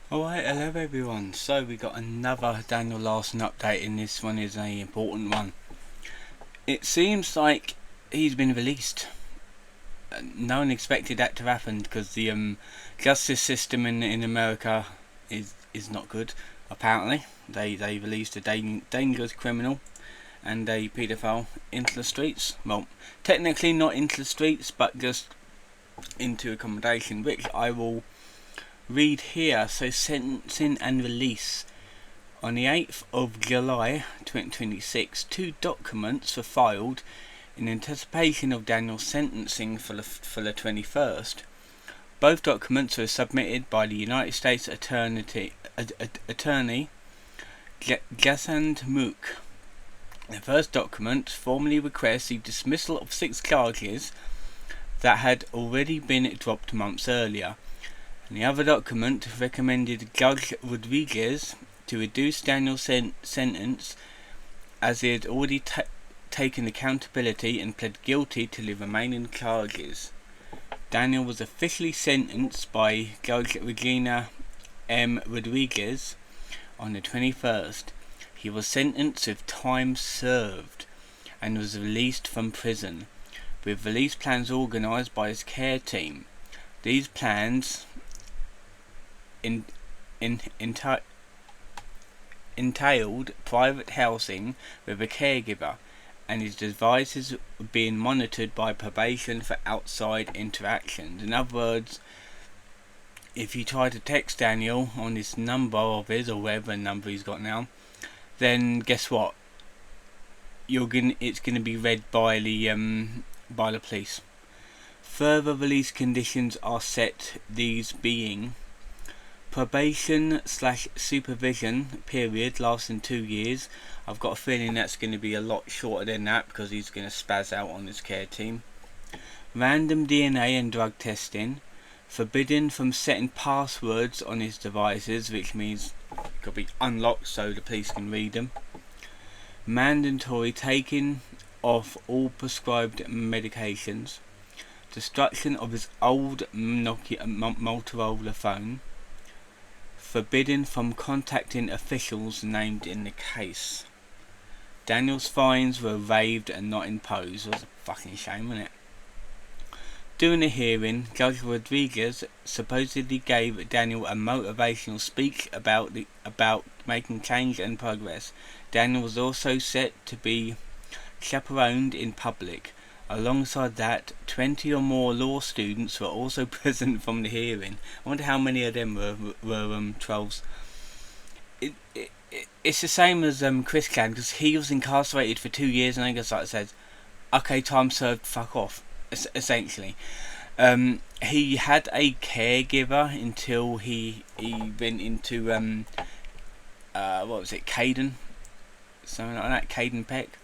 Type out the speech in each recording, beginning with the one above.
Alright, hello everyone. So we got another Daniel Larson update, and this one is an important one. It seems like he's been released. No one expected that to happen because the justice system in America is not good. Apparently, they released a dangerous criminal and a paedophile into the streets. Well, technically not into the streets, but just into accommodation, which I will read here. So sentencing and release. On the 8th of July 2026, two documents were filed in anticipation of Daniel's sentencing for the 21st. Both documents were submitted by the United States Attorney Jasand Mook. The first document formally requests the dismissal of 6 charges that had already been dropped months earlier, and the other document recommended Judge Rodriguez to reduce Daniel's sentence, as he had already taken accountability and pled guilty to the remaining charges. Daniel was officially sentenced by Judge Regina M. Rodriguez on the 21st. He was sentenced with time served and was released from prison, with release plans organised by his care team. These plans entailed private housing with a caregiver, and his devices were being monitored by probation for outside interactions. In other words, if you try to text Daniel on this number of his, or whatever number he's got now, then guess what? It's gonna be read by the police. Further release conditions are set, these being probation/supervision period lasting 2 years. I've got a feeling that's going to be a lot shorter than that because he's going to spaz out on his care team. Random DNA and drug testing. Forbidden from setting passwords on his devices, which means it could be unlocked so the police can read them. Mandatory taking of all prescribed medications. Destruction of his old Nokia Motorola phone. Forbidden from contacting officials named in the case. Daniel's fines were waived and not imposed. It was a fucking shame, wasn't it? During the hearing, Judge Rodriguez supposedly gave Daniel a motivational speech about making change and progress. Daniel was also set to be chaperoned in public. Alongside that, 20 or more law students were also present from the hearing. I wonder how many of them were trolls. It's the same as Chris Can, because he was incarcerated for 2 years, and I guess like says, okay, time served, fuck off. Essentially, he had a caregiver until he went into what was it, Caden, something like that, Caden Peck.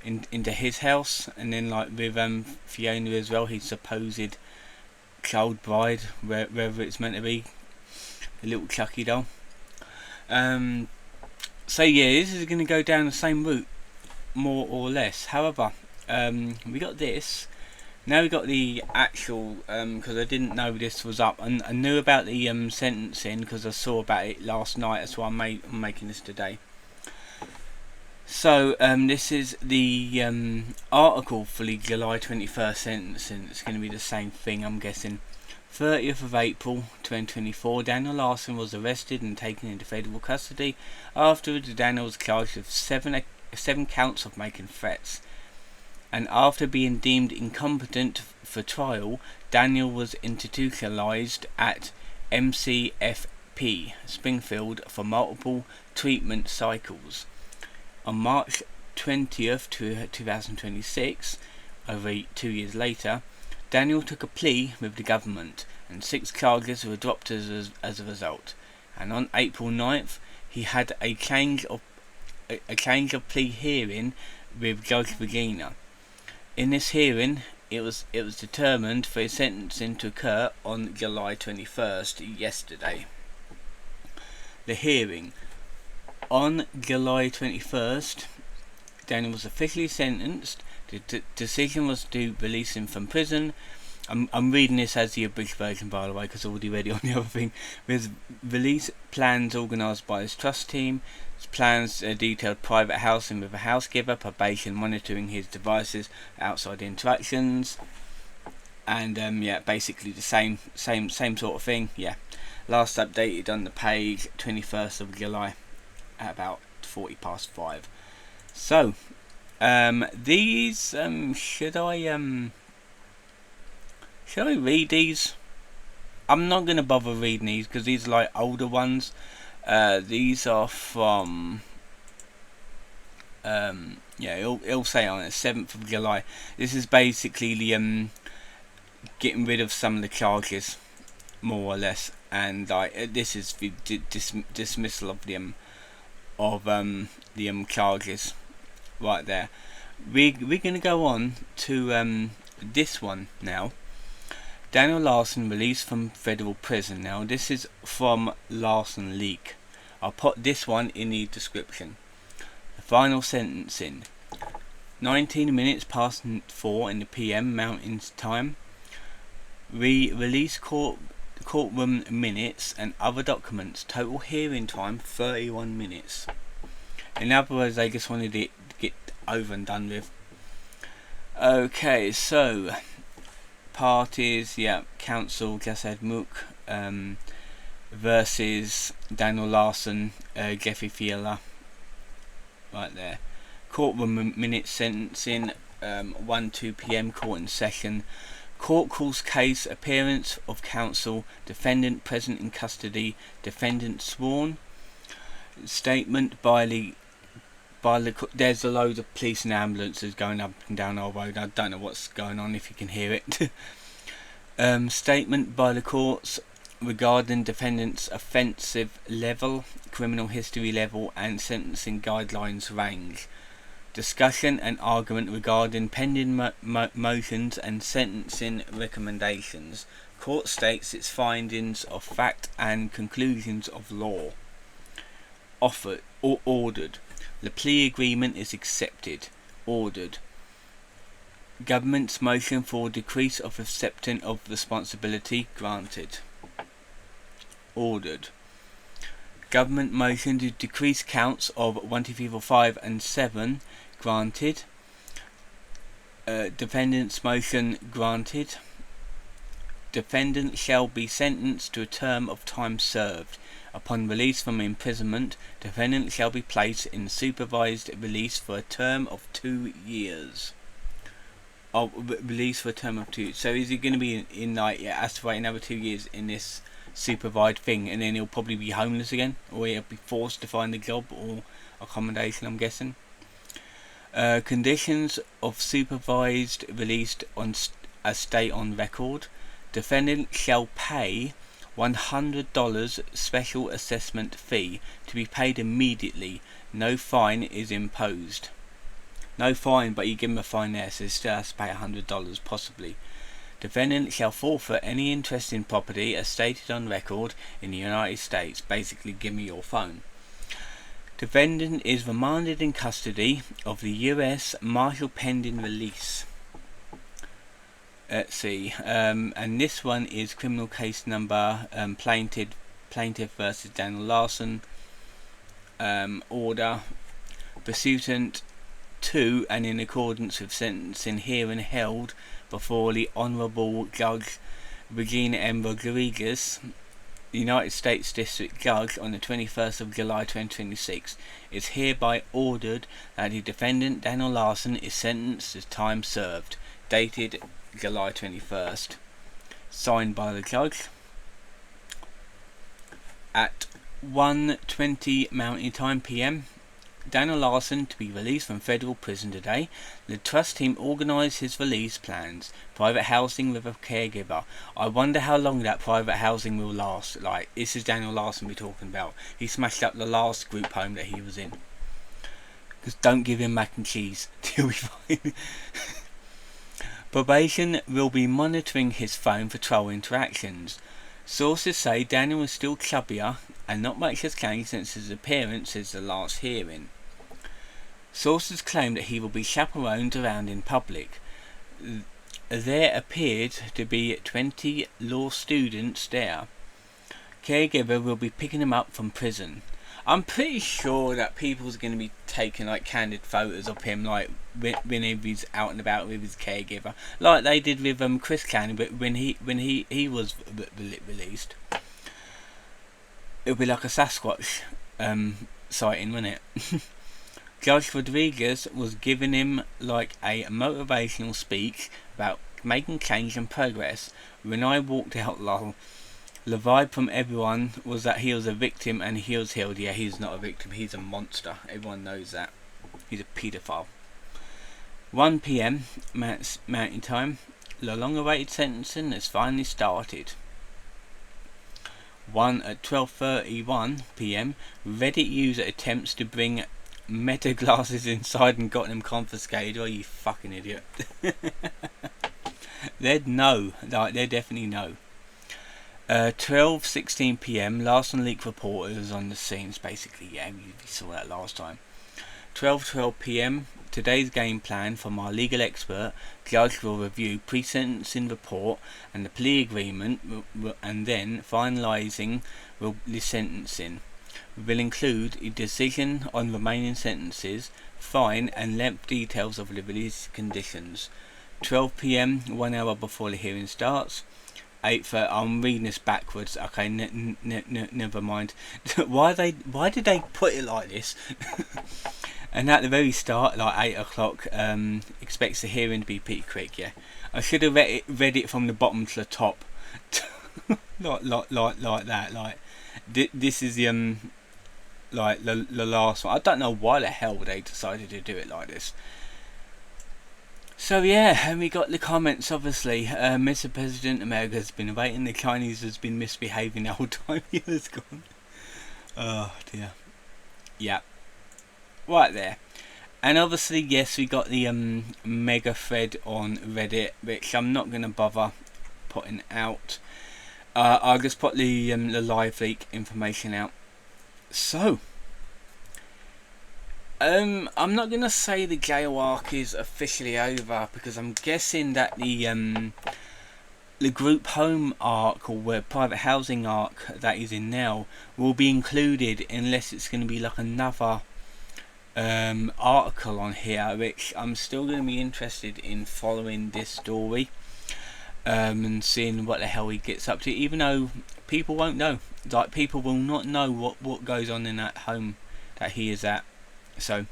Into his house, and then like with Fiona as well, his supposed child bride, wherever it's meant to be, the little Chucky doll. So yeah, this is going to go down the same route, more or less. However, we got this. Now we got the actual, because I didn't know this was up, and I knew about the sentencing because I saw about it last night. That's why I'm making this today. So this is the article for the July 21st sentencing. It's going to be the same thing, I'm guessing. 30th of April 2024, Daniel Larson was arrested and taken into federal custody. Afterwards, Daniel was charged with seven counts of making threats. And after being deemed incompetent for trial, Daniel was institutionalized at MCFP Springfield for multiple treatment cycles. On March 20th, 2026, over 2 years later, Daniel took a plea with the government, and 6 charges were dropped as a result. And on April 9th, he had a change of plea hearing with Judge Regina. In this hearing, it was determined for his sentencing to occur on July 21st, yesterday. The hearing. On July 21st, Daniel was officially sentenced. The decision was to release him from prison I'm reading this as the abridged version, by the way, because I already read it on the other thing. With release plans organised by his trust team. His plans detailed private housing with a housekeeper, probation, monitoring his devices, outside interactions, and yeah, basically the same sort of thing. Yeah, last updated on the page 21st of July at about 5:40. So, these should I read these? I'm not gonna bother reading these because these are like older ones. These are from yeah, it'll say on the 7th of July. This is basically the getting rid of some of the charges, more or less, and like this is the dismissal of the charges right there. We're gonna go on to this one now. Daniel Larson released from federal prison. Now this is from Larson Leak. I'll put this one in the description. The final sentencing. 19 minutes past 4 in the PM Mountain Time. Release courtroom minutes and other documents. Total hearing time 31 minutes. In other words, they just wanted it to get over and done with. Okay, so parties, yeah, counsel Jasad Mook versus Daniel Larson, Jeffrey Fiala, right there. Courtroom minutes sentencing, 1-2 PM court in session. Court calls case, appearance of counsel, defendant present in custody, defendant sworn. Statement by the there's a load of police and ambulances going up and down our road. I don't know what's going on, if you can hear it. Statement by the courts regarding defendant's offensive level, criminal history level and sentencing guidelines range. Discussion and argument regarding pending motions and sentencing recommendations. Court states its findings of fact and conclusions of law. Offered or ordered. The plea agreement is accepted. Ordered. Government's motion for decrease of acceptance of responsibility granted. Ordered. Government motion to decrease counts of 1, 2, 3, 4, 5 and 7 granted. Defendant's motion granted. Defendant shall be sentenced to a term of time served. Upon release from imprisonment, defendant shall be placed in supervised release for a term of 2 years. Release for a term of 2 years. So is he going to be in like, yeah, has to wait another 2 years in this supervised thing, and then he'll probably be homeless again, or he'll be forced to find a job or accommodation, I'm guessing. Conditions of supervised released on as state on record. Defendant shall pay $100 special assessment fee to be paid immediately. No fine is imposed. No fine, but you give him a fine there, so he still has to pay $100 possibly. Defendant shall forfeit any interest in property as stated on record in the United States. Basically, give me your phone. Defendant is remanded in custody of the U.S. Marshal pending release. Let's see, and this one is criminal case number plaintiff versus Daniel Larson. Order pursuant to and in accordance with sentencing hearing held before the Honourable Judge Regina M. Rodriguez, the United States District Judge, on the 21st of July 2026, is hereby ordered that the defendant Daniel Larson is sentenced to time served. Dated July 21st. Signed by the judge. At 1:20 Mountain Time PM, Daniel Larson to be released from federal prison today. The trust team organised his release plans. Private housing with a caregiver. I wonder how long that private housing will last. Like, this is Daniel Larson we're talking about. He smashed up the last group home that he was in. Just don't give him mac and cheese. He'll be fine. Probation will be monitoring his phone for troll interactions. Sources say Daniel is still chubbier and not much has changed since his appearance since the last hearing. Sources claim that he will be chaperoned around in public. there appeared to be 20 law students there. Caregiver will be picking him up from prison. I'm pretty sure that people's going to be taking like candid photos of him, like whenever he's out and about with his caregiver, like they did with Chris Cannon, but when he was released. It'll be like a Sasquatch sighting, wouldn't it? Judge Rodriguez was giving him like a motivational speech about making change and progress. When I walked out, lol. The vibe from everyone was that he was a victim and he was healed. Yeah, he's not a victim, he's a monster. Everyone knows that. He's a paedophile. 1 PM Mountain Time. The long-awaited sentencing has finally started. 1 at 12:31 PM. Reddit user attempts to bring meta glasses inside and got them confiscated. Oh, you fucking idiot. They'd know. Like, they definitely know. 12:16 PM. Larson leak reporters on the scenes. Basically, yeah, we saw that last time. 12:12 PM. Today's game plan from our legal expert. Judge will review pre-sentencing report and the plea agreement, and then finalising the sentencing. Will include a decision on remaining sentences, fine, and length details of the release conditions. 12 PM, 1 hour before the hearing starts. 8:30. I'm reading this backwards. Okay, never mind. Why did they put it like this? And at the very start, like 8 o'clock, expects the hearing to be pretty quick. Yeah, I should have read it from the bottom to the top, like that. Like this is the like the last one. I don't know why the hell they decided to do it like this. So yeah, and we got the comments. Obviously, Mr. President, America has been waiting. The Chinese has been misbehaving the whole time he was gone. Oh dear. Yeah. Right there. And obviously, yes, we got the mega thread on Reddit, which I'm not going to bother putting out. I'll just put the live leak information out. So, I'm not going to say the jail arc is officially over, because I'm guessing that the group home arc, or private housing arc that he's in now, will be included, unless it's going to be like another article on here, which I'm still going to be interested in following this story and seeing what the hell he gets up to, even though people won't know. Like, people will not know what goes on in that home that he is at, so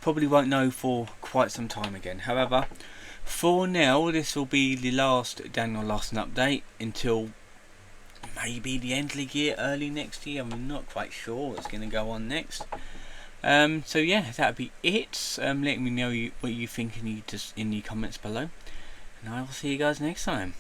probably won't know for quite some time again. However, for now, this will be the last Daniel Larson update until maybe the end of the year, early next year. I'm not quite sure what's going to go on next. So yeah, that'll be it. Let me know what you think in the comments below, and I will see you guys next time.